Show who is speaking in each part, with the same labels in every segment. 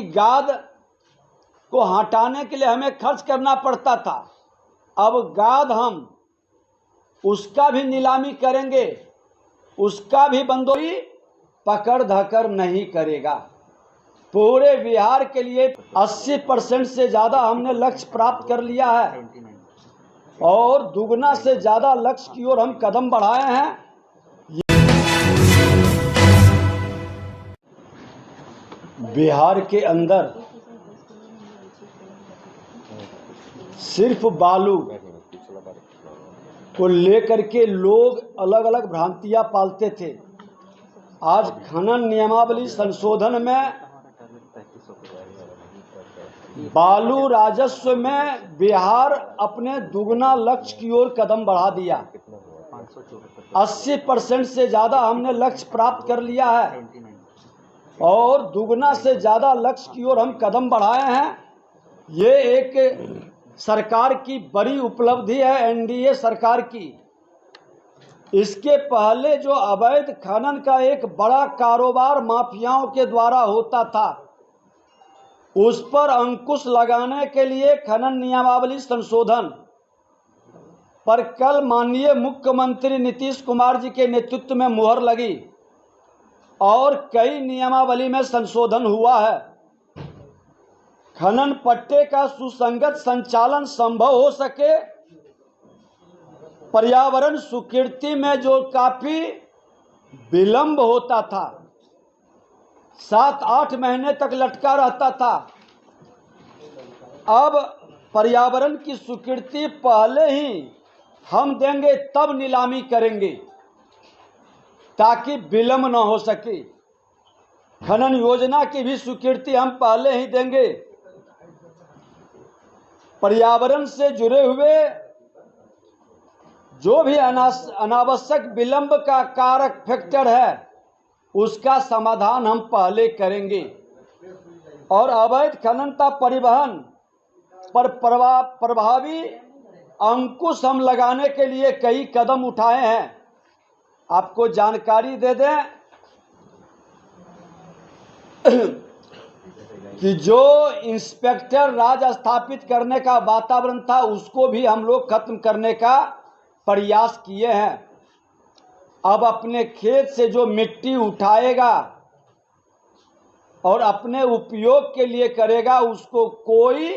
Speaker 1: क्योंकि गाद को हटाने के लिए हमें खर्च करना पड़ता था। अब गाद हम उसका भी नीलामी करेंगे, उसका भी बंदोबस्त पकड़ धकर नहीं करेगा। पूरे बिहार के लिए 80% से ज़्यादा हमने लक्ष्य प्राप्त कर लिया है और दुगना से ज़्यादा लक्ष्य की ओर हम कदम बढ़ाए हैं। बिहार के अंदर सिर्फ बालू को लेकर के लोग अलग अलग भ्रांतियां पालते थे। आज खनन नियमावली संशोधन में बालू राजस्व में बिहार अपने दुगना लक्ष्य की ओर कदम बढ़ा दिया। 80% से ज़्यादा हमने लक्ष्य प्राप्त कर लिया है और दुगना से ज़्यादा लक्ष्य की ओर हम कदम बढ़ाए हैं। ये एक सरकार की बड़ी उपलब्धि है, एनडीए सरकार की। इसके पहले जो अवैध खनन का एक बड़ा कारोबार माफियाओं के द्वारा होता था, उस पर अंकुश लगाने के लिए खनन नियमावली संशोधन पर कल माननीय मुख्यमंत्री नीतीश कुमार जी के नेतृत्व में मुहर लगी और कई नियमावली में संशोधन हुआ है। खनन पट्टे का सुसंगत संचालन संभव हो सके, पर्यावरण स्वीकृति में जो काफी विलंब होता था, 7-8 महीने तक लटका रहता था, अब पर्यावरण की स्वीकृति पहले ही हम देंगे, तब नीलामी करेंगे ताकि विलंब न हो सके। खनन योजना की भी स्वीकृति हम पहले ही देंगे। पर्यावरण से जुड़े हुए जो भी अनावश्यक विलंब का कारक फैक्टर है, उसका समाधान हम पहले करेंगे और अवैध खनन का परिवहन पर प्रभावी अंकुश हम लगाने के लिए कई कदम उठाए हैं। आपको जानकारी दे दें कि जो इंस्पेक्टर राज स्थापित करने का वातावरण था, उसको भी हम लोग खत्म करने का प्रयास किए हैं। अब अपने खेत से जो मिट्टी उठाएगा और अपने उपयोग के लिए करेगा, उसको कोई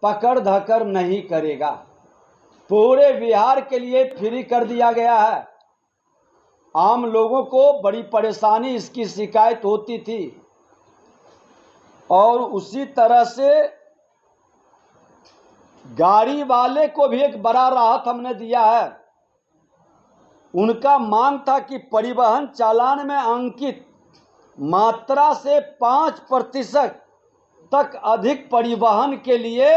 Speaker 1: पकड़ धकर नहीं करेगा। पूरे बिहार के लिए फ्री कर दिया गया है। आम लोगों को बड़ी परेशानी इसकी शिकायत होती थी और उसी तरह से गाड़ी वाले को भी एक बड़ा राहत हमने दिया है। उनका मांग था कि परिवहन चालान में अंकित मात्रा से 5% तक अधिक परिवहन के लिए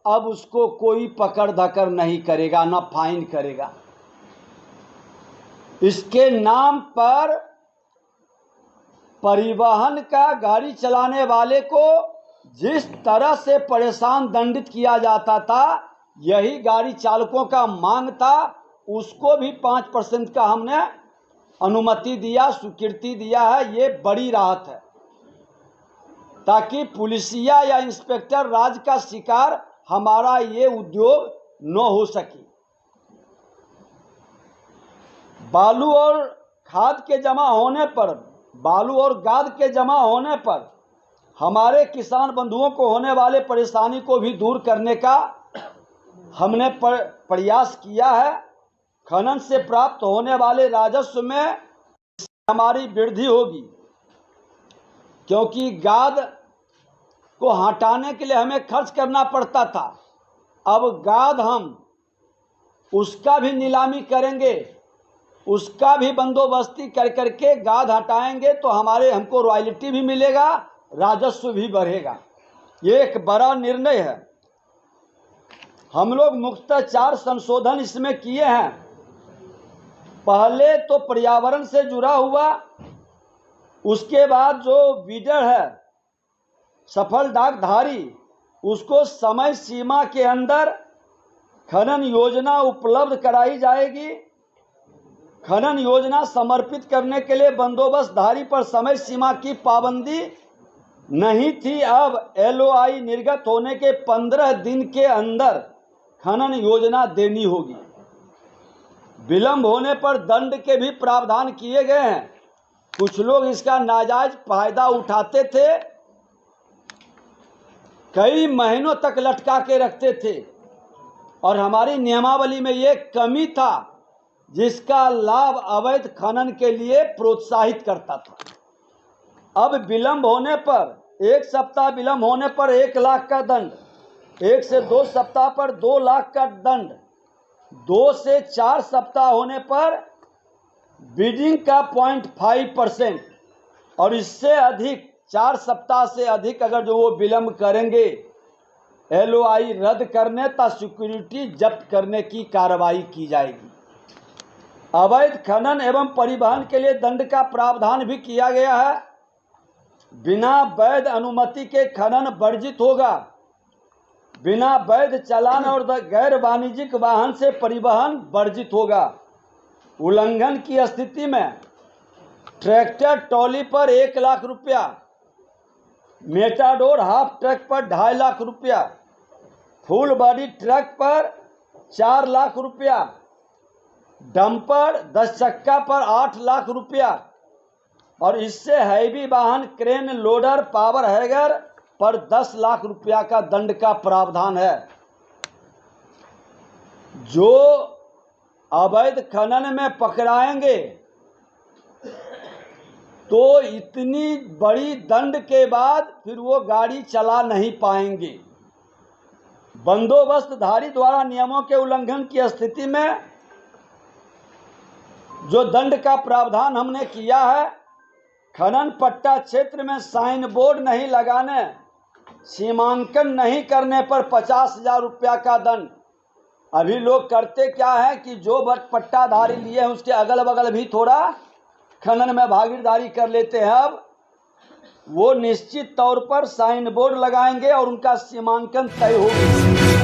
Speaker 1: अब उसको कोई पकड़ धकर नहीं करेगा, ना फाइन करेगा। इसके नाम पर परिवहन का गाड़ी चलाने वाले को जिस तरह से परेशान दंडित किया जाता था, यही गाड़ी चालकों का मांग था। उसको भी 5% का हमने अनुमति दिया, स्वीकृति दिया है। ये बड़ी राहत है ताकि पुलिसिया या इंस्पेक्टर राज का शिकार हमारा ये उद्योग न हो सके। बालू और खाद के जमा होने पर, बालू और गाद के जमा होने पर हमारे किसान बंधुओं को होने वाले परेशानी को भी दूर करने का हमने प्रयास किया है। खनन से प्राप्त होने वाले राजस्व में हमारी वृद्धि होगी, क्योंकि गाद को हटाने के लिए हमें खर्च करना पड़ता था। अब गाद हम उसका भी नीलामी करेंगे, उसका भी बंदोबस्ती कर करके गाद हटाएंगे तो हमको रॉयल्टी भी मिलेगा, राजस्व भी बढ़ेगा। ये एक बड़ा निर्णय है। हम लोग मुख्यतः 4 संशोधन इसमें किए हैं। पहले तो पर्यावरण से जुड़ा हुआ, उसके बाद जो वीडर है, सफल डाकधारी, उसको समय सीमा के अंदर खनन योजना उपलब्ध कराई जाएगी। खनन योजना समर्पित करने के लिए बंदोबस्तधारी पर समय सीमा की पाबंदी नहीं थी, अब LOI निर्गत होने के 15 दिन के अंदर खनन योजना देनी होगी। विलंब होने पर दंड के भी प्रावधान किए गए हैं। कुछ लोग इसका नाजायज फायदा उठाते थे, कई महीनों तक लटका के रखते थे, और हमारी नियमावली में ये कमी था जिसका लाभ अवैध खनन के लिए प्रोत्साहित करता था। अब विलंब होने पर, 1 सप्ताह विलंब होने पर 1 लाख का दंड, 1 से 2 सप्ताह पर 2 लाख का दंड, 2 से 4 सप्ताह होने पर बिडिंग का 0.5%, और इससे अधिक 4 सप्ताह से अधिक अगर जो वो विलंब करेंगे LOI रद्द करने तथा सिक्योरिटी जब्त करने की कार्रवाई की जाएगी। अवैध खनन एवं परिवहन के लिए दंड का प्रावधान भी किया गया है। बिना वैध अनुमति के खनन वर्जित होगा। बिना वैध चालान और गैर वाणिज्यिक वाहन से परिवहन वर्जित होगा। उल्लंघन की स्थिति में ट्रैक्टर ट्रॉली पर 1 लाख रुपया, मेटाडोर हाफ ट्रक पर 2.5 लाख रुपया, फुल बॉडी ट्रक पर 4 लाख रुपया, डंपर 10 चक्का पर 8 लाख रुपया, और इससे हैवी वाहन क्रेन लोडर पावर हैगर पर 10 लाख रुपया का दंड का प्रावधान है। जो अवैध खनन में पकड़ाएंगे तो इतनी बड़ी दंड के बाद फिर वो गाड़ी चला नहीं पाएंगे। बंदोबस्तधारी द्वारा नियमों के उल्लंघन की स्थिति में जो दंड का प्रावधान हमने किया है, खनन पट्टा क्षेत्र में साइन बोर्ड नहीं लगाने, सीमांकन नहीं करने पर 50,000 रुपया का दंड। अभी लोग करते क्या है कि जो पट्टाधारी लिए हैं उसके अगल बगल भी थोड़ा खनन में भागीदारी कर लेते हैं। अब वो निश्चित तौर पर साइन बोर्ड लगाएंगे और उनका सीमांकन तय होगा।